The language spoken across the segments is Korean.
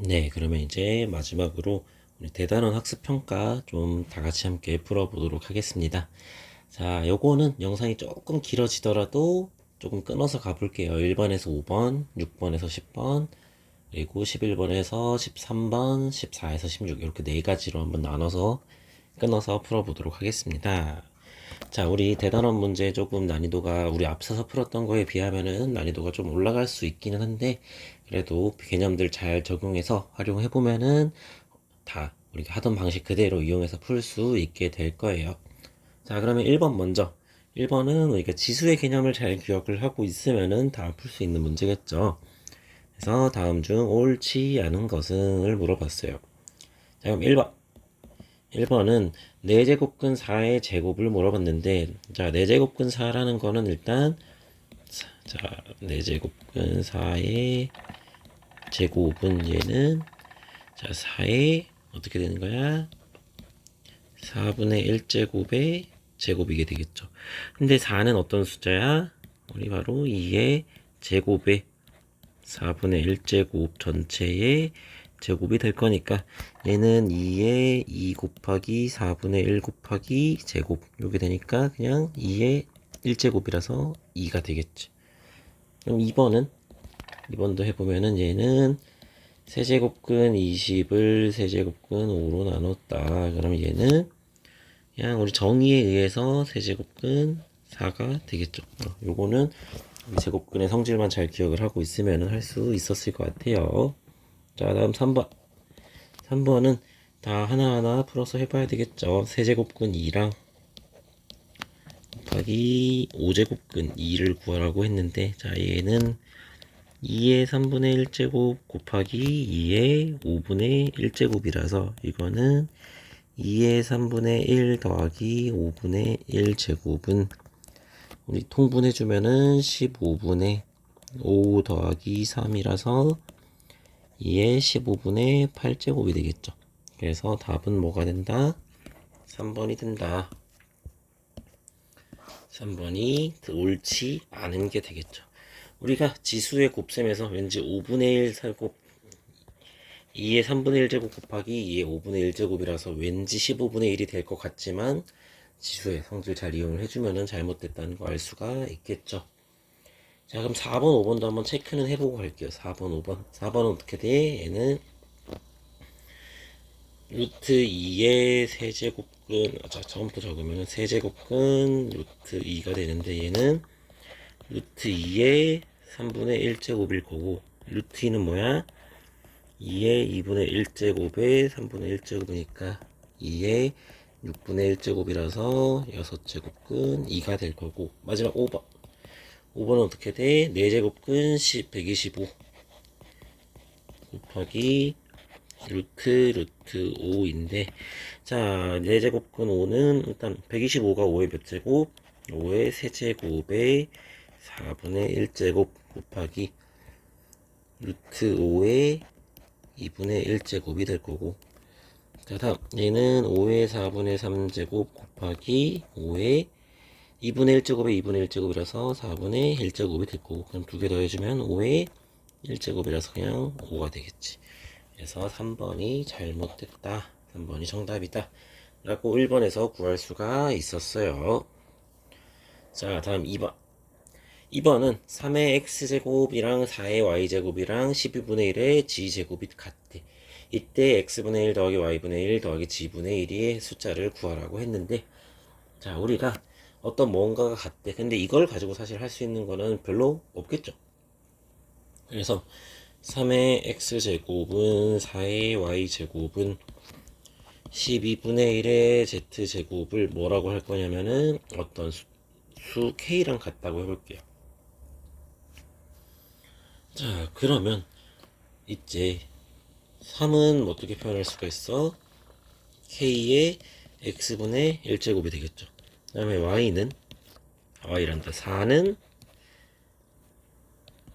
네, 그러면 이제 마지막으로 우리 대단원 학습평가 좀 다 같이 함께 풀어보도록 하겠습니다. 자, 요거는 영상이 조금 길어지더라도 조금 끊어서 가볼게요. 1번에서 5번, 6번에서 10번, 그리고 11번에서 13번, 14에서 16 이렇게 네 가지로 한번 나눠서 끊어서 풀어보도록 하겠습니다. 자, 우리 대단원 문제 조금 난이도가 우리 앞서서 풀었던 거에 비하면은 난이도가 좀 올라갈 수 있기는 한데 그래도 개념들 잘 적용해서 활용해보면은 다 우리가 하던 방식 그대로 이용해서 풀 수 있게 될 거예요. 자, 그러면 1번 먼저. 1번은 우리가 지수의 개념을 잘 기억을 하고 있으면은 다 풀 수 있는 문제겠죠. 그래서 다음 중 옳지 않은 것은을 물어봤어요. 자, 그럼 1번. 1번은 4제곱근 4의 제곱을 물어봤는데, 자, 4제곱근 4라는 거는 일단, 자, 4제곱근 4의 제곱은 얘는, 자, 4의, 어떻게 되는 거야? 4분의 1제곱의 제곱이게 되겠죠. 근데 4는 어떤 숫자야? 우리 바로 2의 제곱의 4분의 1제곱 전체의 제곱이 될 거니까 얘는 2의 2 곱하기 4분의 1 곱하기 제곱 요게 되니까 그냥 2의 1제곱이라서 2가 되겠지. 그럼 2번도 해보면은 얘는 세제곱근 20을 세제곱근 5로 나눴다. 그럼 얘는 그냥 우리 정의에 의해서 세제곱근 4가 되겠죠. 요거는 제곱근의 성질만 잘 기억을 하고 있으면 할 수 있었을 것 같아요. 자, 다음 3번. 3번은 다 하나하나 풀어서 해봐야 되겠죠. 세제곱근 2랑 곱하기 5제곱근 2를 구하라고 했는데, 자, 얘는 2의 3분의 1제곱 곱하기 2의 5분의 1제곱이라서 이거는 2의 3분의 1 더하기 5분의 1제곱은 우리 통분해주면은 15분의 5 더하기 3이라서 2의 15분의 8제곱이 되겠죠. 그래서 답은 뭐가 된다? 3번이 된다. 3번이 옳지 않은 게 되겠죠. 우리가 지수의 곱셈에서 왠지 5분의 1 살곱 2의 3분의 1제곱 곱하기 2의 5분의 1제곱이라서 왠지 15분의 1이 될 것 같지만 지수의 성질 잘 이용을 해주면 잘못됐다는 거 알 수가 있겠죠. 자, 그럼 4번, 5번도 한번 체크는 해보고 갈게요. 4번, 5번. 4번은 어떻게 돼? 얘는 루트 2의 세제곱근, 자, 처음부터 적으면 세제곱근 루트 2가 되는데 얘는 루트 2의 3분의 1제곱일 거고 루트 2는 뭐야? 2의 2분의 1제곱에 3분의 1제곱이니까 2의 6분의 1제곱이라서 6제곱근 2가 될 거고 마지막 5번 5번은 어떻게 돼? 4제곱근 125 곱하기 루트 5인데 자 4제곱근 5는 일단 125가 5의 몇 제곱? 5의 세제곱에 4분의 1제곱 곱하기 루트 5의 2분의 1제곱이 될 거고 자 다음 얘는 5의 4분의 3제곱 곱하기 5의 2분의 1제곱에 2분의 1제곱이라서 4분의 1제곱이 될 거고 그럼 두 개 더해주면 5의 1제곱이라서 그냥 5가 되겠지. 그래서 3번이 잘못됐다. 3번이 정답이다. 라고 1번에서 구할 수가 있었어요. 자, 다음 2번. 2번은 3의 x제곱이랑 4의 y제곱이랑 12분의 1의 g제곱이 같대. 이때 x분의 1 더하기 y분의 1 더하기 g분의 1의 숫자를 구하라고 했는데 자, 우리가 어떤 뭔가가 같대. 근데 이걸 가지고 사실 할 수 있는 거는 별로 없겠죠. 그래서 3의 x제곱은 4의 y제곱은 12분의 1의 z제곱을 뭐라고 할 거냐면은 어떤 수 k랑 같다고 해볼게요. 자, 그러면 이제 3은 어떻게 표현할 수가 있어? k의 x분의 1제곱이 되겠죠. 그 다음에 y란다. 4는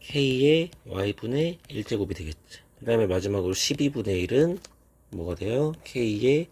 k의 y분의 1제곱이 되겠죠. 그 다음에 마지막으로 12분의 1은 뭐가 돼요? k의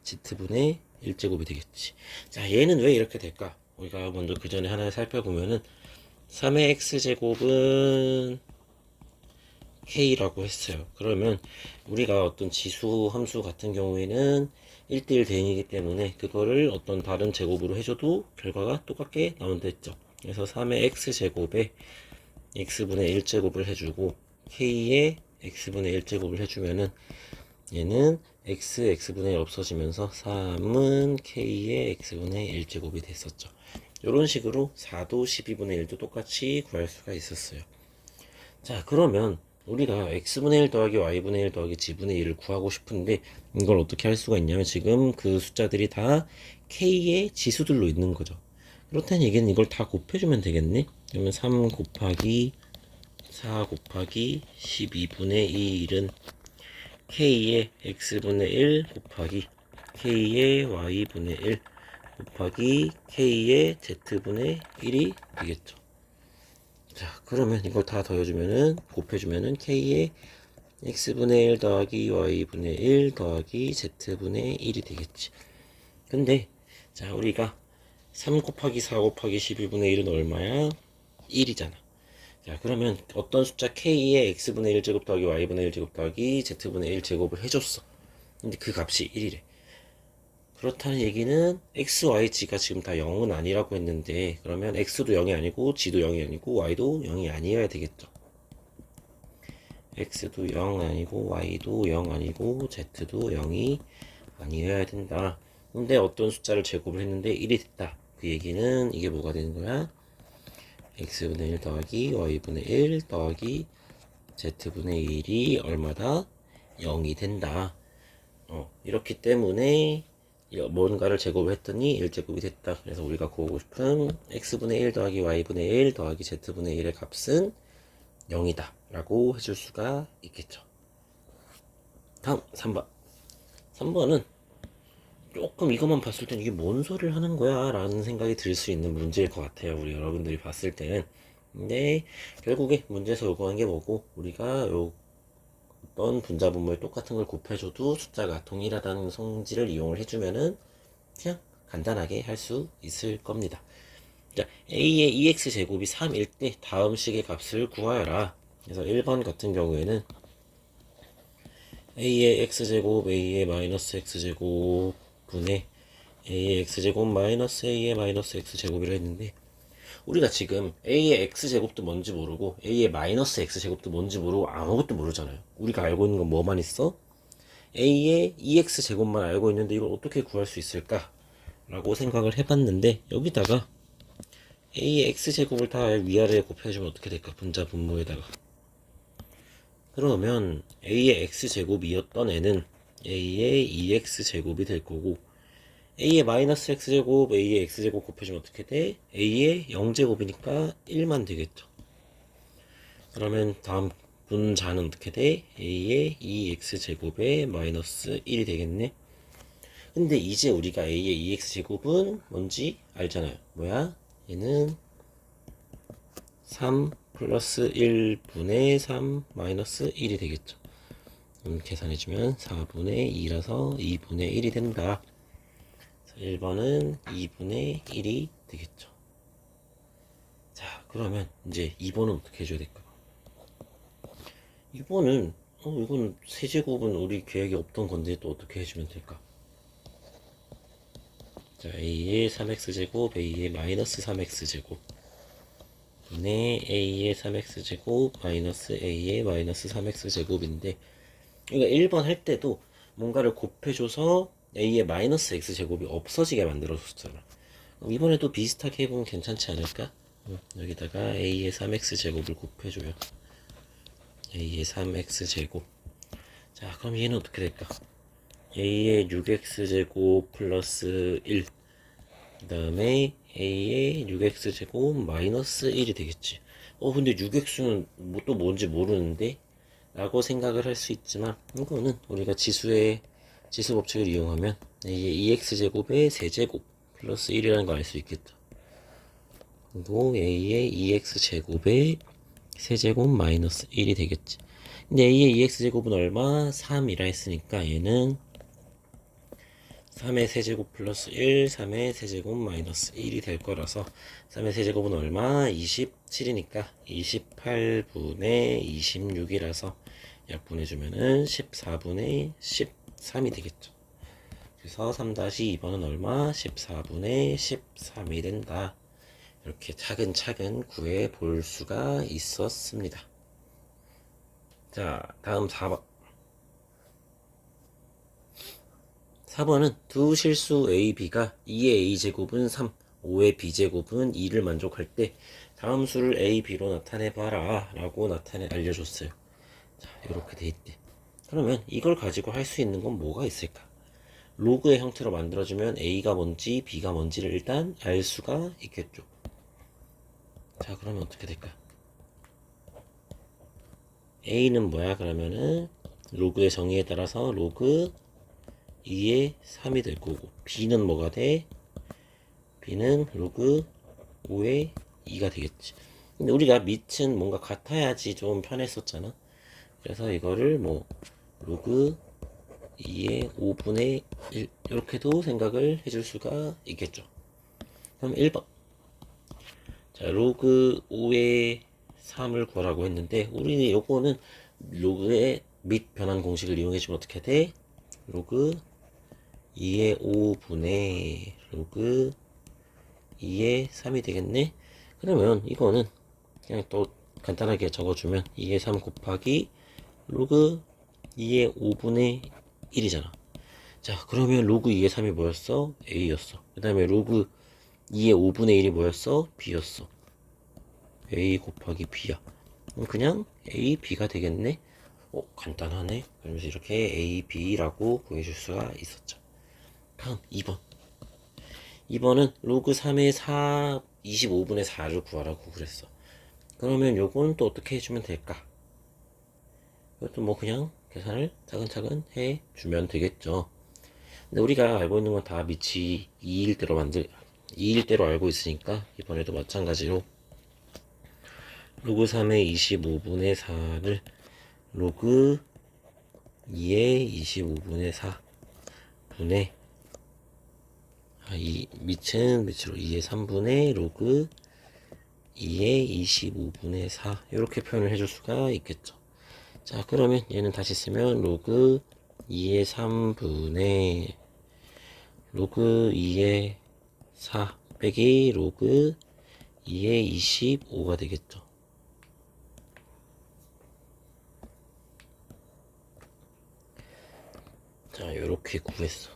z분의 1제곱이 되겠지. 자, 얘는 왜 이렇게 될까? 우리가 먼저 그 전에 하나 살펴보면은 3의 x제곱은 k라고 했어요. 그러면 우리가 어떤 지수 함수 같은 경우에는 1대1 대응이기 때문에 그거를 어떤 다른 제곱으로 해줘도 결과가 똑같게 나온다 했죠. 그래서 3의 x제곱에 x분의 1제곱을 해주고 k의 x분의 1제곱을 해주면은 얘는 x분의 1 없어지면서 3은 k의 x분의 1제곱이 됐었죠. 이런 식으로 4도 12분의 1도 똑같이 구할 수가 있었어요. 자, 그러면 우리가 x분의 1 더하기 y분의 1 더하기 g분의 1을 구하고 싶은데 이걸 어떻게 할 수가 있냐면 지금 그 숫자들이 다 k의 지수들로 있는 거죠. 그렇다는 얘기는 이걸 다 곱해주면 되겠네. 그러면 3 곱하기 4 곱하기 12분의 1은 k의 x분의 1 곱하기 k의 y분의 1 곱하기 k의 z분의 1이 되겠죠. 자, 그러면 이걸 다 더해주면은, 곱해주면은 k의 x분의 1 더하기 y분의 1 더하기 z분의 1이 되겠지. 근데, 자, 우리가 3 곱하기 4 곱하기 12분의 1은 얼마야? 1이잖아. 자, 그러면 어떤 숫자 k의 x분의 1제곱 더하기 y분의 1제곱 더하기 z분의 1제곱을 해줬어. 근데 그 값이 1이래. 그렇다는 얘기는 x, y, g가 지금 다 0은 아니라고 했는데 그러면 x도 0이 아니고 g도 0이 아니고 y도 0이 아니어야 되겠죠. x도 0 아니고 y도 0 아니고 z도 0이 아니어야 된다. 근데 어떤 숫자를 제곱을 했는데 1이 됐다. 그 얘기는 이게 뭐가 되는 거야? x분의 1 더하기 y분의 1 더하기 z분의 1이 얼마다? 0이 된다. 이렇기 때문에 뭔가를 제곱을 했더니 1제곱이 됐다. 그래서 우리가 구하고 싶은 x분의 1 더하기 y분의 1 더하기 z분의 1의 값은 0이다 라고 해줄 수가 있겠죠. 다음 3번. 3번은 조금 이것만 봤을 땐 이게 뭔 소리를 하는 거야 라는 생각이 들 수 있는 문제일 것 같아요. 우리 여러분들이 봤을 때는. 근데 결국에 문제에서 요구한 게 뭐고 우리가 어떤 분자분모에 똑같은 걸 곱해줘도 숫자가 동일하다는 성질을 이용을 해주면은 그냥 간단하게 할 수 있을 겁니다. 자, a의 2x제곱이 3일 때 다음 식의 값을 구하여라. 그래서 1번 같은 경우에는 a의 x제곱 a의 마이너스 x제곱 분의 a의 x제곱 마이너스 a의 마이너스 x제곱이라 했는데 우리가 지금 a의 x제곱도 뭔지 모르고 a의 마이너스 x제곱도 뭔지 모르고 아무것도 모르잖아요. 우리가 알고 있는 건 뭐만 있어? a의 2x제곱만 알고 있는데 이걸 어떻게 구할 수 있을까? 라고 생각을 해봤는데 여기다가 a의 x제곱을 다 위아래에 곱해주면 어떻게 될까? 분자 분모에다가 그러면 a의 x제곱이었던 애는 a의 2x제곱이 될 거고 a의 마이너스 x제곱 a의 x제곱 곱해주면 어떻게 돼? a의 0제곱이니까 1만 되겠죠. 그러면 다음 분자는 어떻게 돼? a의 2x제곱에 마이너스 1이 되겠네. 근데 이제 우리가 a의 2x제곱은 뭔지 알잖아요. 뭐야? 얘는 3 플러스 1분의 3 마이너스 1이 되겠죠. 계산해주면 4분의 2라서 2분의 1이 된다. 1번은 2분의 1이 되겠죠. 자, 그러면 이제 2번은 어떻게 해줘야 될까? 2번은 이건 세제곱은 우리 계획에 없던 건데 또 어떻게 해주면 될까? 자, a의 3x제곱 a의 마이너스 3x제곱 분의 a의 3x제곱 마이너스 a의 마이너스 3x제곱인데 그러니까 1번 할 때도 뭔가를 곱해줘서 a의 마이너스 x제곱이 없어지게 만들어줬잖아. 이번에도 비슷하게 해보면 괜찮지 않을까? 여기다가 a의 3x제곱을 곱해줘요. a의 3x제곱. 자, 그럼 얘는 어떻게 될까? a의 6x제곱 플러스 1. 그 다음에 a의 6x제곱 마이너스 1이 되겠지. 근데 6x는 또 뭔지 모르는데? 라고 생각을 할 수 있지만 이거는 우리가 지수 법칙을 이용하면 a의 2x제곱의 세제곱 플러스 1이라는 걸 알 수 있겠죠. 그리고 a의 2x제곱의 세제곱 마이너스 1이 되겠지. 근데 a의 2x제곱은 얼마? 3이라 했으니까 얘는 3의 세제곱 플러스 1, 3의 세제곱 마이너스 1이 될 거라서 3의 세제곱은 얼마? 24 7이니까 28분의 26이라서 약분해주면은 14분의 13이 되겠죠. 그래서 3-2번은 얼마? 14분의 13이 된다. 이렇게 차근차근 구해 볼 수가 있었습니다. 자, 다음 4번. 4번은 두 실수 a, b가 2의 a제곱은 3, 5의 b제곱은 2를 만족할 때 다음 수를 a, b로 나타내봐라 라고 알려줬어요. 자, 이렇게 돼 있대. 그러면 이걸 가지고 할 수 있는 건 뭐가 있을까? 로그의 형태로 만들어주면 a가 뭔지 b가 뭔지를 일단 알 수가 있겠죠. 자, 그러면 어떻게 될까? a는 뭐야? 그러면은 로그의 정의에 따라서 로그 2의 3이 될 거고, b는 뭐가 돼? b는 로그 5의 2가 되겠지. 근데 우리가 밑은 뭔가 같아야지 좀 편했었잖아. 그래서 이거를 뭐 로그 2의 5분의 1 이렇게도 생각을 해줄 수가 있겠죠. 그럼 1번. 자, 로그 5의 3을 구하라고 했는데 우리는 요거는 로그의 밑 변환 공식을 이용해주면 어떻게 돼? 로그 2의 5분의 로그 2의 3이 되겠네. 그러면 이거는 그냥 또 간단하게 적어주면 2의 3 곱하기 로그 2의 5분의 1이잖아. 자, 그러면 로그 2의 3이 뭐였어? A였어. 그 다음에 로그 2의 5분의 1이 뭐였어? B였어. A 곱하기 B야. 그냥 A, B가 되겠네? 간단하네. 그러면서 이렇게 A, B라고 구해줄 수가 있었죠. 다음 2번. 2번은 로그 3의 4, 25분의 4를 구하라고 그랬어. 그러면 요거는 또 어떻게 해주면 될까? 이것도 뭐 그냥 계산을 차근차근 해주면 되겠죠. 근데 우리가 알고 있는 건 다 밑이 2일 대로 알고 있으니까 이번에도 마찬가지로 로그 3의 25분의 4를 로그 2의 25분의 4 분의 이 밑은 밑으로 2의 3분의 로그 2의 25분의 4 이렇게 표현을 해줄 수가 있겠죠. 자, 그러면 얘는 다시 쓰면 로그 2의 3분의 로그 2의 4 빼기 로그 2의 25가 되겠죠. 자, 요렇게 구했어.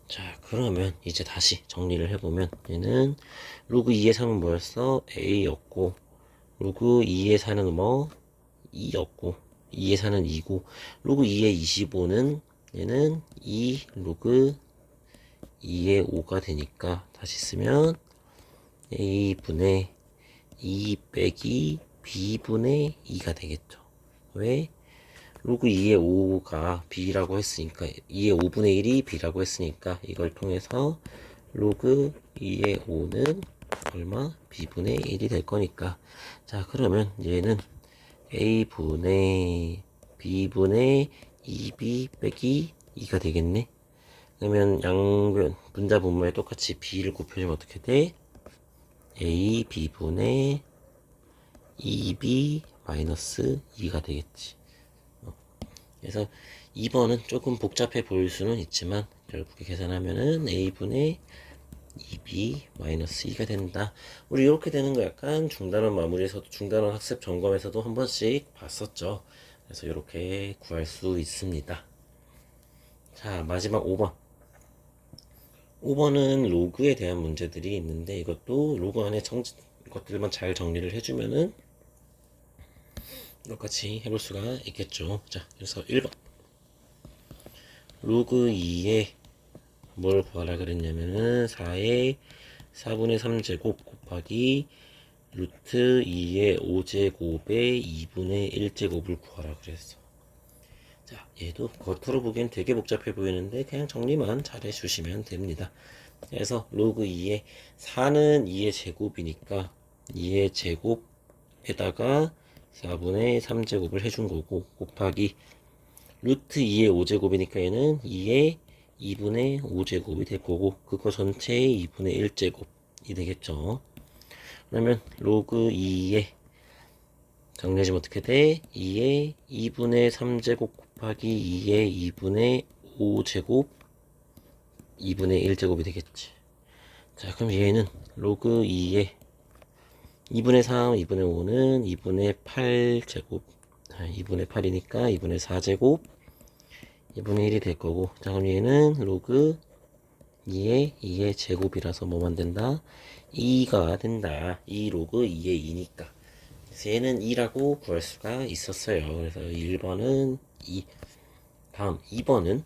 자, 그러면 이제 다시 정리를 해보면 얘는 로그 2의 3은 뭐였어? A였고 로그 2의 4는 뭐? 2였고 2의 4는 2고 로그 2의 25는 얘는 2 로그 2의 5가 되니까 다시 쓰면 A분의 2 빼기 B분의 2가 되겠죠. 왜? 로그 2의 5가 B라고 했으니까 2의 5분의 1이 B라고 했으니까 이걸 통해서 로그 2의 5는 얼마? B분의 1이 될 거니까 자, 그러면 얘는 A분의 B분의 2B 빼기 2가 되겠네. 그러면 양변 분자 분모에 똑같이 B를 곱해주면 어떻게 돼? A B분의 2B 마이너스 2가 되겠지. 그래서 2번은 조금 복잡해 보일 수는 있지만 결국에 계산하면은 A분의 2B 마이너스 2가 된다. 우리 이렇게 되는 거 약간 중단원 마무리에서도 중단원 학습 점검에서도 한 번씩 봤었죠. 그래서 이렇게 구할 수 있습니다. 자, 마지막 5번. 5번은 로그에 대한 문제들이 있는데 이것도 로그 안에 것들만 잘 정리를 해주면은 똑같이 해볼 수가 있겠죠. 자, 그래서 1번. 로그 2에 뭘 구하라 그랬냐면은 4의 4분의 3제곱 곱하기 루트 2의 5제곱의 2분의 1제곱을 구하라 그랬어. 자, 얘도 겉으로 보기엔 되게 복잡해 보이는데 그냥 정리만 잘 해주시면 됩니다. 그래서 로그 2의 4는 2의 제곱이니까 2의 제곱에다가 4분의 3제곱을 해준 거고 곱하기 루트 2의 5제곱이니까 얘는 2의 2분의 5제곱이 될 거고 그거 전체의 2분의 1제곱이 되겠죠. 그러면 로그 2에 정리해주면 어떻게 돼? 2에 2분의 3제곱 곱하기 2에 2분의 5제곱 2분의 1제곱이 되겠지. 자, 그럼 얘는 로그 2에 2분의 3, 2분의 5는 2분의 8제곱. 2분의 8이니까 2분의 4제곱, 2분의 1이 될 거고. 자, 그럼 얘는 로그 2의 제곱이라서 뭐만 된다? 2가 된다. 2 로그 2의 2니까. 그래서 얘는 2라고 구할 수가 있었어요. 그래서 1번은 2. 다음 2번은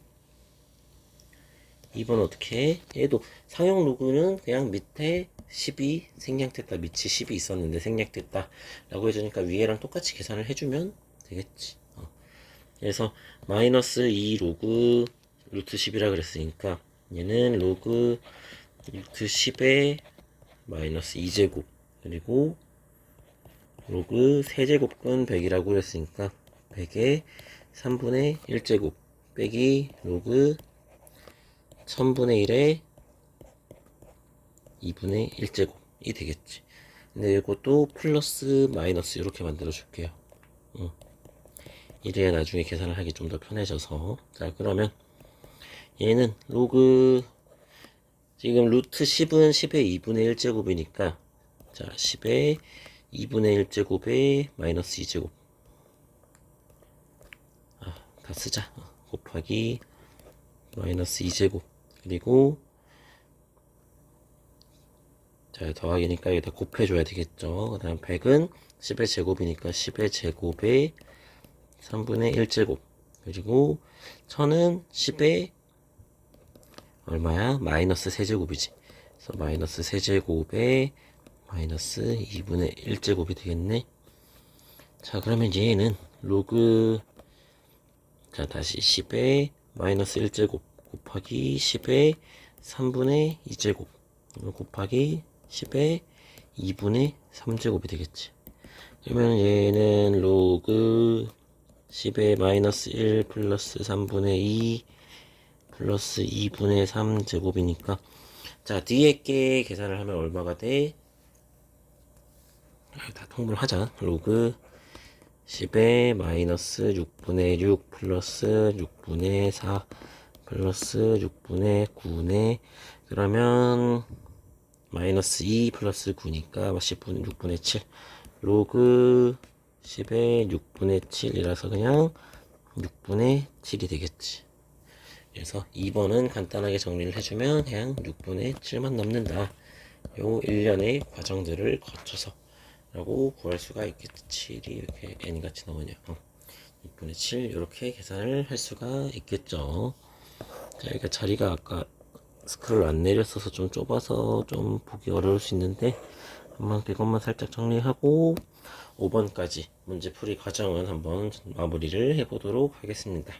어떻게 해? 얘도 상용 로그는 그냥 밑에 10이 생략됐다. 밑이 10이 있었는데 생략됐다. 라고 해주니까 위에랑 똑같이 계산을 해주면 되겠지. 그래서 마이너스 2 로그 루트 10이라 그랬으니까 얘는 로그 루트 10의 마이너스 2제곱 그리고 로그 세제곱근 100이라고 그랬으니까 100의 3분의 1제곱 빼기 로그 1000분의 1의 2분의 1제곱이 되겠지. 근데 이것도 플러스 마이너스 이렇게 만들어 줄게요. 이래야 나중에 계산을 하기 좀 더 편해져서. 자, 그러면 얘는 로그 지금 루트 10은 10의 2분의 1제곱이니까 자 10의 2분의 1제곱에 마이너스 2제곱 다 쓰자. 곱하기 마이너스 2제곱 그리고 자 더하기니까 여기다 곱해줘야 되겠죠. 그 다음 100은 10의 제곱이니까 10의 제곱에 3분의 1제곱 그리고 1000은 10의 얼마야? 마이너스 세제곱이지. 그래서 마이너스 세제곱에 마이너스 2분의 1제곱이 되겠네. 자 그러면 얘는 로그 자 다시 10의 마이너스 1제곱 곱하기 10의 3분의 2제곱 곱하기 10의 2분의 3제곱이 되겠지. 그러면 얘는 로그 10의 마이너스 1 플러스 3분의 2 플러스 2분의 3제곱이니까 자 뒤에 게 계산을 하면 얼마가 돼? 다 통분을 하자. 로그 10의 마이너스 6분의 6 플러스 6분의 4 플러스 6분의 9네 그러면 마이너스 2 플러스 9니까 10분 6분의 7 로그 10의 6분의 7이라서 그냥 6분의 7이 되겠지. 그래서 2번은 간단하게 정리를 해주면 그냥 6분의 7만 남는다. 요 일련의 과정들을 거쳐서 라고 구할 수가 있겠지. 7이 이렇게 n같이 나오냐. 6분의 7 이렇게 계산을 할 수가 있겠죠. 자, 그러니까 자리가 아까 스크롤 안 내렸어서 좀 좁아서 좀 보기 어려울 수 있는데 한번 그것만 살짝 정리하고 5번까지 문제풀이 과정은 한번 마무리를 해보도록 하겠습니다.